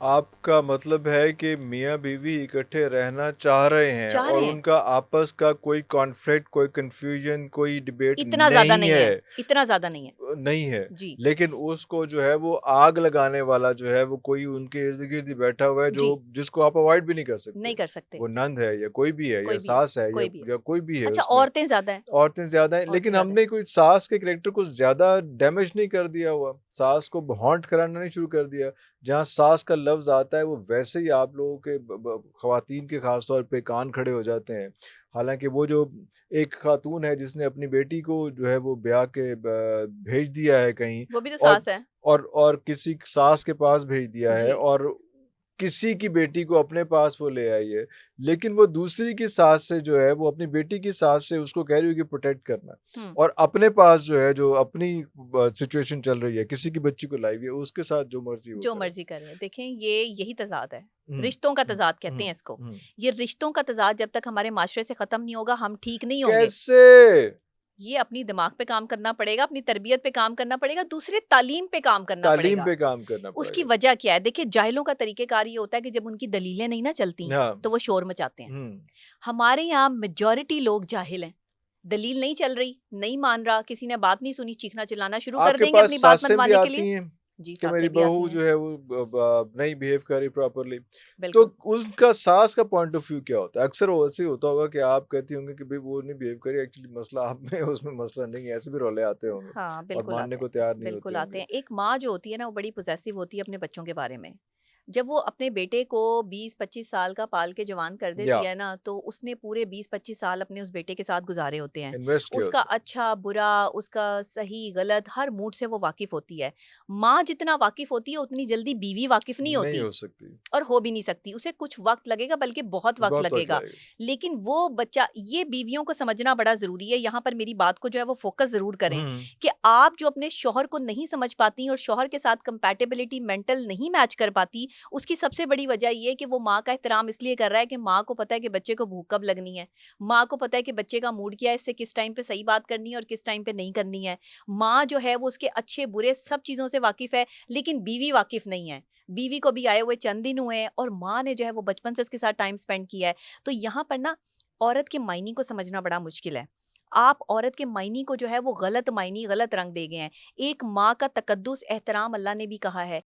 आपका मतलब है कि मियाँ बीवी इकट्ठे रहना चाह रहे हैं चाह और रहे हैं। उनका आपस का कोई कॉन्फ्लिक्ट, कोई कन्फ्यूजन, कोई डिबेट इतना ज़्यादा नहीं नहीं है, है। इतना ज़्यादा नहीं है। नहीं है, जी, लेकिन उसको जो है वो आग लगाने वाला जो है वो कोई उनके इर्द-गिर्द ही बैठा हुआ है जो जी, जिसको आप अवॉइड भी नहीं कर सकते। नहीं कर सकते, वो नंद है या कोई भी है या कोई भी है, सास है कोई भी है। या कोई भी है अच्छा, उसमें। औरतें ज़्यादा हैं, औरतें ज़्यादा हैं, औरतें लेकिन ज़्यादा हैं। हमने कोई सास के कैरेक्टर को ज़्यादा डैमेज नहीं कर दिया हुआ। सास को हॉन्ट कराना नहीं शुरू कर दिया। जहाँ सास का लफ्ज़ आता है वो वैसे ही आप लोगों के ब ब ख़वातीन के ख़ास तौर पे कान खड़े हो जाते हैं। हालाँकि वो जो एक ख़ातून है जिसने अपनी बेटी को जो है वो ब्याह के भेज दिया है कहीं वो भी तो और सास है। किसी सास के पास भेज दिया है जी, और किसी की बेटी को अपने पास वो ले आई है। लेकिन वो दूसरी की सास से जो है वो अपनी बेटी की सास से उसको कह रही है कि प्रोटेक्ट करना हुँ, और अपने पास जो है जो अपनी सिचुएशन चल रही है किसी की बच्ची को लाई हुई है उसके साथ जो मर्जी वो जो करे। मर्ज़ी करें। देखें, ये यही तज़ाद है, हम्म रिश्तों का हम्म तज़ाद कहते हम्म हैं इसको। हम्म। ये रिश्तों का तज़ाद जब तक हमारे माशरे से ख़त्म नहीं होगा, हम ठीक नहीं होंगे। कैसे? ये अपनी दिमाग पे काम करना पड़ेगा, अपनी तरबियत पे काम करना पड़ेगा, दूसरे तालीम पे काम करना तालीम पड़ेगा। पे काम करना उसकी पड़ेगा। वजह क्या है? देखिए, जाहिलों का तरीक़ेकार ये होता है कि जब उनकी दलीलें नहीं ना चलती, हाँ। तो वो शोर मचाते हैं। हम्म। हमारे यहाँ मेजॉरिटी लोग जाहिल हैं। दलील नहीं चल रही, नहीं मान रहा, किसी ने बात नहीं सुनी, चीखना-चिल्लाना शुरू कर आपके देंगे पास अपनी बात सासें भी मनवाने के लिए। आती हैं जी, कि मेरी सासें भी आती बहू हैं, जो है वो नहीं बिहेव कर रही प्रॉपर्ली। तो बिल्कुल। उसका सास का पॉइंट ऑफ व्यू क्या होता है? अक्सर वो ऐसे ही होता होगा कि आप कहती होंगी कि भई वो नहीं बिहेव करी, एक्चुअली मसला आप में है, उसमें मसला नहीं है, ऐसे भी रौले आते होंगे हाँ, और बिल्कुल मानने आते को हैं, तैयार नहीं होते बिल्कुल आते होंगे। हैं। एक माँ जो होती है ना, वो बड़ी पॉसेसिव होती है अपने बच्चों के बारे में। जब वो अपने बेटे को 20-25 साल का पाल के जवान कर या देती है ना, तो उसने पूरे 20-25 साल अपने उस बेटे के साथ गुज़ारे होते हैं। इन्वेस्ट किया उसका होता अच्छा, बुरा, उसका सही, गलत हर मूड से वो वाकिफ़ होती है। माँ जितना वाकिफ़ होती है, उतनी जल्दी बीवी वाकिफ़ नहीं है। नहीं होती। हो सकती, और हो भी नहीं सकती, उसे कुछ वक़्त लगेगा, बल्कि बहुत वक़्त बहुत वक़्त लगेगा। लगेगा। लेकिन वो बच्चा, ये बीवियों को समझना बड़ा ज़रूरी है, यहाँ पर मेरी बात को जो है वो फ़ोकस ज़रूर करें, हुँ, कि आप जो अपने शौहर को नहीं समझ पाती और शौहर के साथ कंपैटिबिलिटी मेंटल नहीं मैच कर पाती, उसकी सबसे बड़ी वजह ये है कि वो माँ का एहतराम इसलिए कर रहा है कि माँ को पता है कि बच्चे को भूख कब लगनी है, माँ को पता है कि बच्चे का मूड क्या है, इससे किस टाइम पे सही बात करनी है और किस टाइम पे नहीं करनी है। माँ जो है वो उसके अच्छे-बुरे सब चीज़ों से वाकिफ़ है, लेकिन बीवी वाकिफ़ नहीं है। बीवी को भी आए हुए चंद दिन हुए हैं और माँ ने जो है वो बचपन से उसके साथ टाइम स्पेंड किया है। तो यहाँ पर ना औरत के मायने को समझना बड़ा मुश्किल है। आप औरत के मायने को जो है वो गलत मायने, गलत रंग दे गए हैं। एक माँ का तकद्दुस एहतराम अल्लाह ने भी कहा है।